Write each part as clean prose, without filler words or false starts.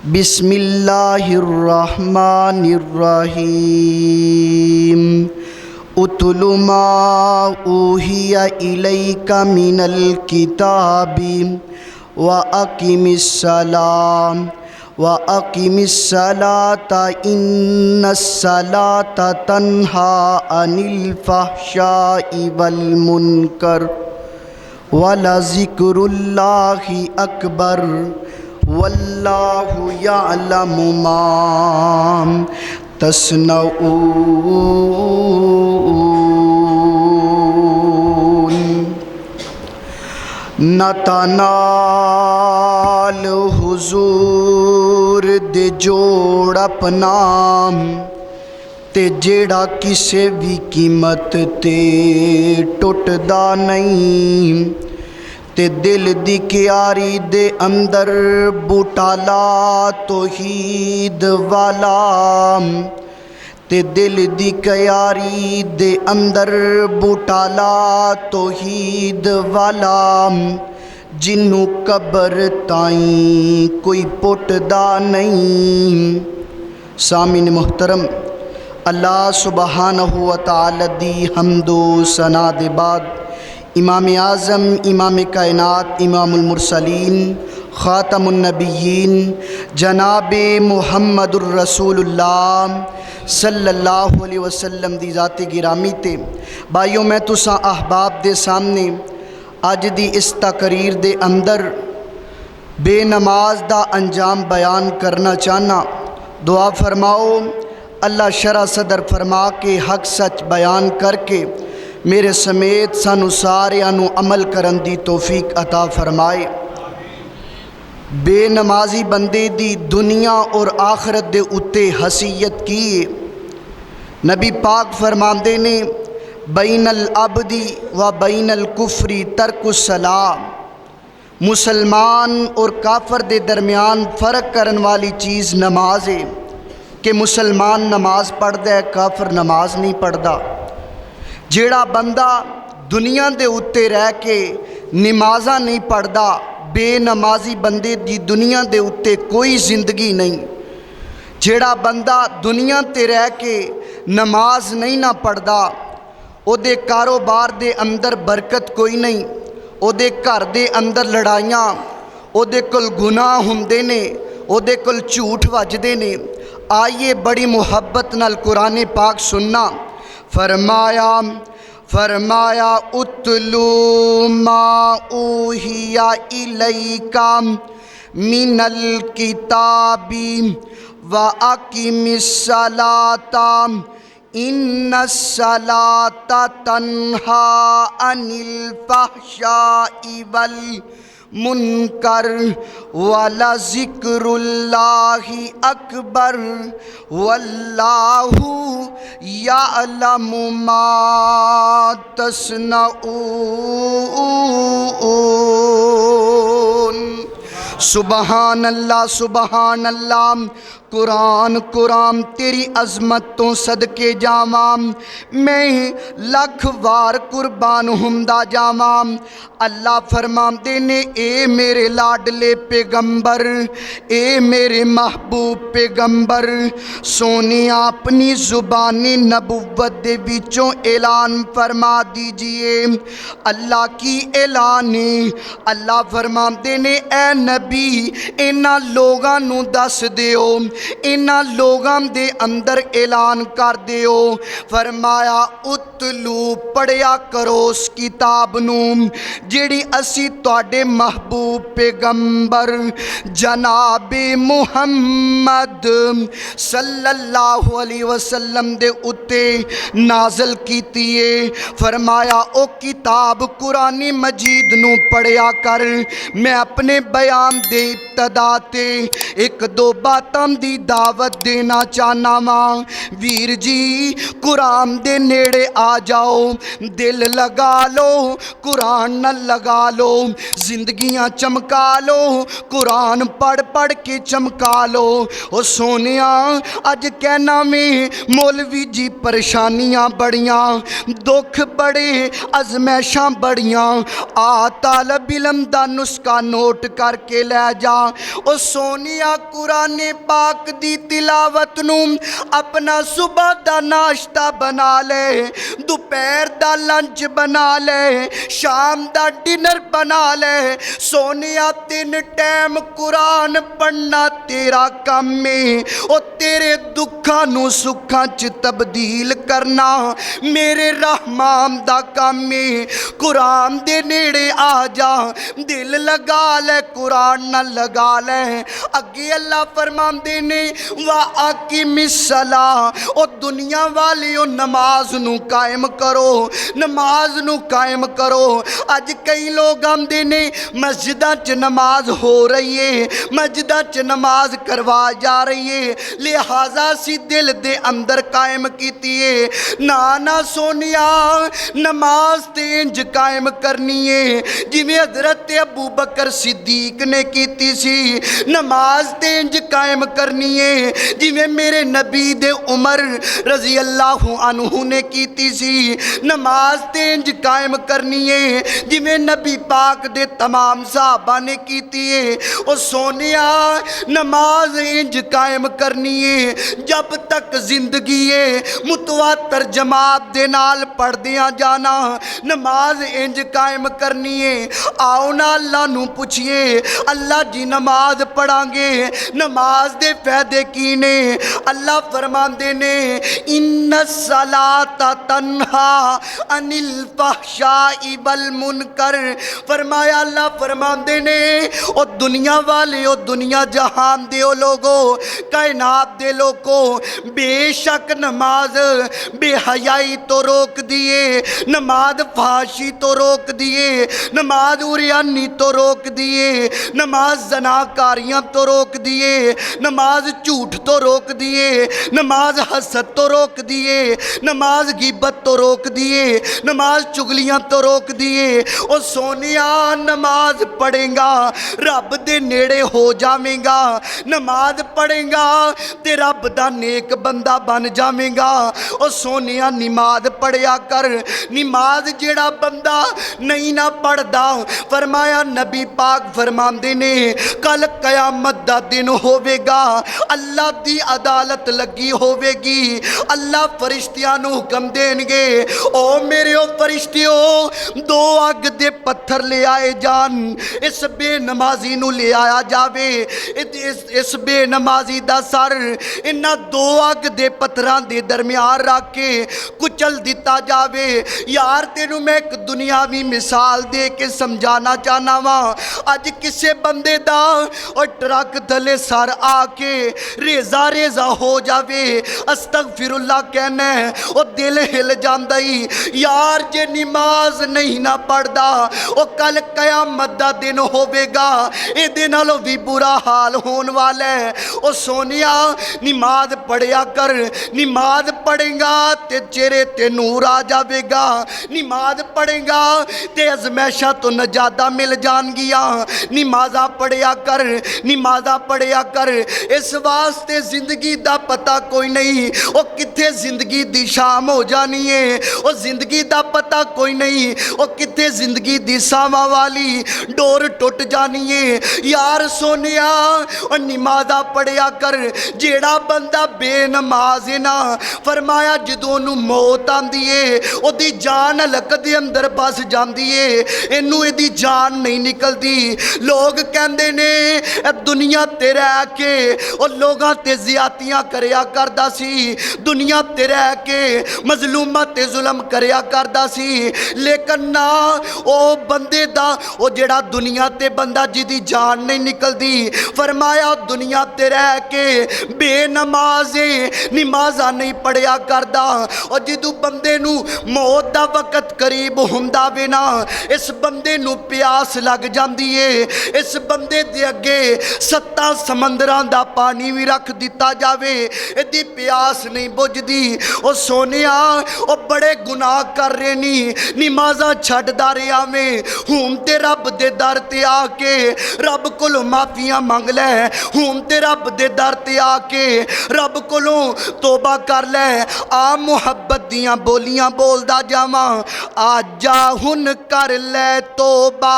बिस्मिल्लाहिर्रहमानिर्रहीम। उतलु मा ऊहिया इलैका मिनल किताबि व अकिमिस्सलाम व अकिमिस्सलाता इन्नस्सलाता तन्हा अनिल फहशाइ वल मुनकर वलज़िक्रुल्लाहि अकबर वल्लाहु यअलमु मा तस्नऊन। नतनाल हुजूर दे जोड़ अपना ते जेड़ा किसे भी कीमत ते टुटदा नहीं, ते दिल दी क्यारी दे अंदर बूटाला तौहीद वाला, ते दिल दी क्यारी दे अंदर बूटाला तौहीद वाला, जिन्नू कबर ताईं कोई पुटदा नहीं। सामिन मुहतरम, अल्लाह सुबहानहु व तआला दी हम्दो सना दे बाद इमाम आज़म इमाम कायनात इमामुल मुरसलीन ख़ातमुन नबिय्यीन जनाब मुहम्मदुर रसूलुल्लाह सल्लल्लाहु अलैहि वसल्लम दी ज़ाते गिरामी ते भाइयों, मैं तुसां अहबाब दे सामने अज दी इस तकरीर दे अंदर बेनमाज दा अंजाम बयान करना चाहना। दुआ फरमाओ अल्लाह शरा सदर फरमा के हक सच बयान करके मेरे समेत सानू सारियां नू अमल करन दी तौफीक अता फरमाए। बेनमाजी बंदे दी दुनिया और आखरत दे उत्ते हसीयत की नबी पाक फरमांदे ने, बैनल अब्दी व बैनल कुफरी तर्कुस सलाम। मुसलमान और काफर दे दरमियान फ़र्क करन वाली चीज़ नमाज है कि मुसलमान नमाज पढ़दा है, काफर नमाज नहीं पढ़दा। जेड़ा बंदा दुनिया दे उत्ते रह के नमाज़ां नहीं पढ़दा, बेनमाजी बंदे दी दुनिया दे उत्ते कोई ज़िंदगी नहीं। जेड़ा बंदा दुनिया ते रह के नमाज नहीं ना पढ़दा, ओदे कारोबार दे अंदर बरकत कोई नहीं, ओदे घर दे अंदर लड़ाइयाँ, ओदे कोल गुनाह हुंदे ने, ओदे कोल झूठ वजदे ने। आइए बड़ी मुहब्बत नाल कुरान पाक सुनना। फरमाया उतलू मा ऊहिया इलैका मिनल किताबी व अकिमिस्सलाता इन्नस्सलाता तन्हा अनिल फहशाइ वल मुनकर वलज़िक्रुल्लाहि अकबर वल्लाहु यअलमु मा तस्नऊन। सुबहान अल्लाह, सुबहान अल्लाह। कुरान कुरान तेरी अज़मत तो सदके जावां, मैं लख वार कुर्बान हुंदा जावां। अल्लाह फरमांदे ने, ए मेरे लाडले पैगंबर, ए मेरे महबूब पैगंबर, सोने अपनी ज़ुबानी नबुव्वत दे विचों ऐलान फरमा दीजिए। अल्लाह की ऐलान है। अल्लाह फरमांदे ने, ए नबी इन्हां लोगां नू दस दिओ, इन्हां लोगां दे अंदर ऐलान कर दिओ। फरमाया उतलू पढ़िया करो उस किताब नू जेड़ी असी तुहाडे महबूब पैगंबर जनाबे मुहम्मद सल्लल्लाहु अलैहि वसल्लम दे उत्ते नाज़िल कीती है। फरमाया ओ किताब कुरान मजीद नू पढ़िया कर। मैं अपने बयान दे इब्तदा ते एक दो बातां दी भी दावत देना चाहना वां, वीर जी कुरान दे नेड़े आ जाओ, दिल लगा लो कुरान न लगा लो, जिंदगियां चमका लो कुरान पढ़ पढ़ के चमका लो। ओ सोनिया अज कहना में मौलवी जी परेशानियां बड़ियां, दुख बड़े, अजमैशां बड़ियां, आ तालब इलम दा नुस्खा नोट करके लै जा। ओ सोनिया कुराने पाक दी तिलावत नूं अपना सुबह दा नाश्ता बना ले, दोपहर दा लंच बना ले, शाम दा डिनर बना ले। सोनिया 3 टाइम कुरान पढ़ना तेरा काम है। ओ तेरे दुखा नू सुखा च तब्दील करना मेरे रहमान दा काम है। कुरान दे नेड़े आ जा, दिल लगा ले कुरान न लगा ले। अगे अल्लाह फरमांदे ने वा आकिमिस्सला, ओ दुनिया वाले ओ नमाज नू कायम करो, नमाज नू कायम करो। अज कई लोग आंदे ने मस्जिदां च नमाज हो रही है, मस्जिदां च नमाज करवा जा रही है, लिहाजा सी दिल दे अंदर कायम कीती है। ना ना सोनिया नमाज ते इंज कायम करनी है जिवें हजरत अबू बकर सिद्दीक ने कीती सी, नमाज ते इंज कायम करनी है जिवें मेरे नबी दे उमर रजी अल्लाह अन्हु ने कीती सी, नमाज ते इंज कायम करनी है जिवें नबी पाक दे तमाम साहबा ने कीती है। ओ सोनिया नमाज इंज कायम करनी है जब तक जिंदगी है, मुतवातर जमात दे नाल पढ़दियां जाना, नमाज इंज कायम करनी है। आओ ना अल्लाह नू पुछिए, अल्लाह जी नमाज पढ़ांगे नमाज दे फायदे की ने? अल्लाह फरमांदे ने इन्ना सलाता तन्हा अनिल फहशाई वल मुनकर। फरमाया अल्लाह फरमांदे ने ओ दुनिया वाले, ओ दुनिया जहान दे ओ लोगो, कायनात दे लोगो, बेशक नमाज बेहयाई तो रोक दिए, नमाज फाशी तो रोक दिए, नमाज उरियानी तो रोक दिए, नमाज जनाकारियां तो रोक दिए, नमाज झूठ तो रोक दिए, नमाज हसद तो रोक दिए, नमाज गिबत तो रोक दिए, नमाज चुगलियां तो रोक दिए। ओ सोनिया नमाज पढ़ेगा रब दे नेड़े हो जावेगा, नमाज पढ़ेगा ते रब दा नेक बंदा बन जावेगा। ओ सोनिया नमाज पढ़िया कर, नमाज जेड़ा बंदा नहीं ना पढ़दा, फरमाया नबी पाक फरमांदे ने कल कयामत दा दिन होवेगा, अल्लाह दी अदालत लगी होवेगी, अल्लाह फरिश्तियां नू हुक्म देणगे ओ मेरे ओ फरिश्तियो 2 अग दे पत्थर ले आए जान, इस बेनमाजी नू ले आया जावे, इस बेनमाजी दा सर इन्हां 2 अग दे पत्थरां दे दरमियान रख के कुचल दिता जावे। यार तेनू मैं एक दुनियावी मिसाल दे के समझाना चाहना वा। अज किसे बंदे दा और ट्रक थले सर आके रेजा रेजा हो जावे, अस्तगफिरुल्लाह कहना ओ दिल हिल जांदा ही। यार जे नमाज नहीं ना पढ़दा ओ कल कयामत दा दिन होवेगा, इहदे नालों भी बुरा हाल होने वाला है। ओ सोनिया नमाज पढ़िया कर, नमाज पढ़ेगा ते चेहरे ते नूर आ जावेगा, नमाज पढ़ेगा ते अजमैशा तो नजादा मिल जानगियां। नमाजा पढ़िया कर, नमाजा पढ़िया कर, इस वास्ते जिंदगी दा पता कोई नहीं ओ किथे जिंदगी दी शाम हो जानी है, ओ जिंदगी दा पता कोई नहीं ओ किथे जिंदगी दी सावा वाली डोर टुट जानी है। यार सोनिया और नमाजा पढ़िया कर, जेड़ा बंदा बेनमाज है ना, फरमाया जदों नू मौत आंदी है ओदी जान हलक दे अंदर बस जांदी है, इनू इहदी जान नहीं निकलती। लोग कहंदे ने दुनिया ते रह के ओ लोगां ते ज़ियादतियां करया करदा सी, दुनिया ते रह के मजलूमां ते जुल्म करया करदा सी, लेकिन ना ओ बंदे दा ओ जेड़ा दुनिया ते बंदा जिदी जान नहीं निकलदी, फरमाया दुनिया ते रह के बेनमाज़े नमाज़ा नहीं पढ़िया करदा। और जिदू बंदे नू मौत दा वक्त करीब हुंदा वे ना, इस बंदे नू प्यास लग जांदी है, इस बंदे दे अगे 7 समंदरां दा पानी भी रख दिता जावे इहदी प्यास नहीं बुझदी। ओ सोनिया ओ बड़े गुनाह कर रहे नी, नमाज़ां छड्डदा रहा में, हुण ते रब दे दर ते आके रब कोलों माफियां मंग लै, हुण ते रब दे दर ते आके रब कोलों तोबा कर लै। आ मुहब्बत दियां बोलियां बोलदा जावां, आजा हुण कर लै तोबा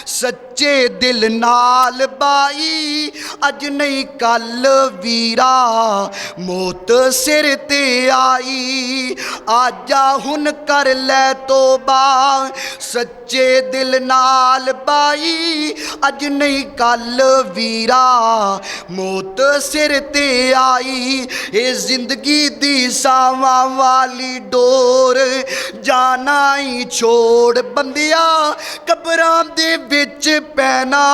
सच्चे दिल नाल बाई, अज नहीं कल वीरा मौत सिर ते आई। आजा हुण कर लै तोबा सच्चे दिल नाल बाई, अज नहीं कल वीरा मौत सिर ते आई। ए जिंदगी दी सावां वाली डोर जाना ही छोड़ बंदिया, कबरां दे विच पैना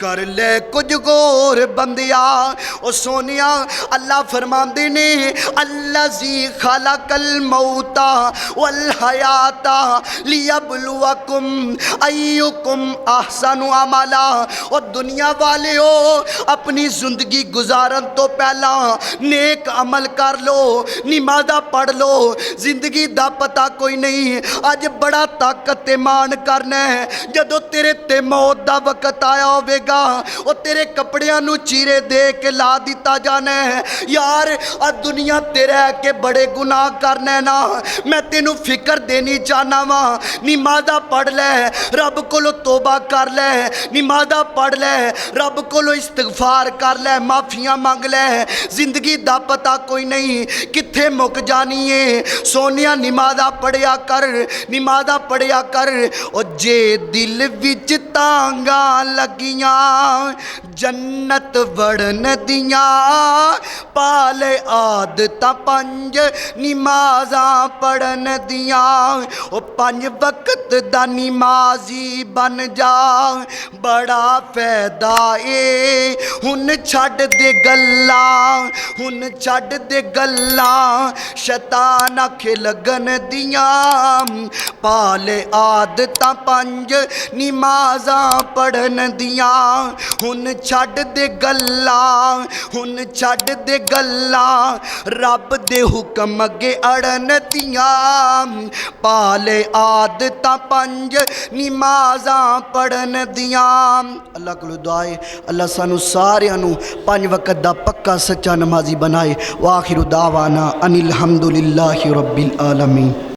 कर ले कुछ गोर बंदिया। ओ सोनिया अल्लाह फरमांदे ने अल्लज़ी खलकल मौता वल हयाता लियबलुवकुम अय्युकुम अहसनु अमला। ओ दुनिया वाले हो अपनी जिंदगी गुजारन तो पहला नेक अमल कर लो, नमाज़ां पढ़ लो, जिंदगी दा पता कोई नहीं अज बड़ा ताकत ते मान करना है, जदों तेरे ते मौत दा वक्त आया होवेगा ओ तेरे कपड़ियां नू चीरे दे के ला दिता जाना है। यार आ दुनिया ते रह के बड़े गुनाह करना है ना, मैं तेनू फिक्र देनी चाहना वा, नमाज़ां पढ़ लै, रब कोलों तोबा कर लै, नमाज़ां पढ़ लै, रब कोलों इस्तगफार कर लै, माफियां मंग लै, जिंदगी दा पता कोई नहीं कित्थे मुक जानी है। सोनिया नमाज़ां पढ़िया कर, नमाज़ां पढ़िया कर। ओ जे दिल विच तांगा लगियां जन्नत वड़न दियां, पाले आदतां पंज नमाज़ां पढ़न दियां। ओ पंज वक्त दा नमाज़ी बन जा बड़ा फायदा ए, हुण छड्ड दे गल्लां, हुण छड्ड दे गल्लां शैतान आखे लगन दियां, पाले आदतां पंज नमाज़ां पढ़न दियां। हुण छड्ड दे गल्लां, हुण छड्ड दे गल्लां रब दे हुक्म अगे अड़न दियां, पाले आदतां पंज नमाज़ां पढ़न दियां। अल्लाह कोलों दुआ है अल्लाह सानू सारियां नू पंज वक्त दा पक्का सच्चा नमाजी बनाए। वाखिरु दावाना अनिल हम्दुलिल्लाहि रब्बिल आलमीन।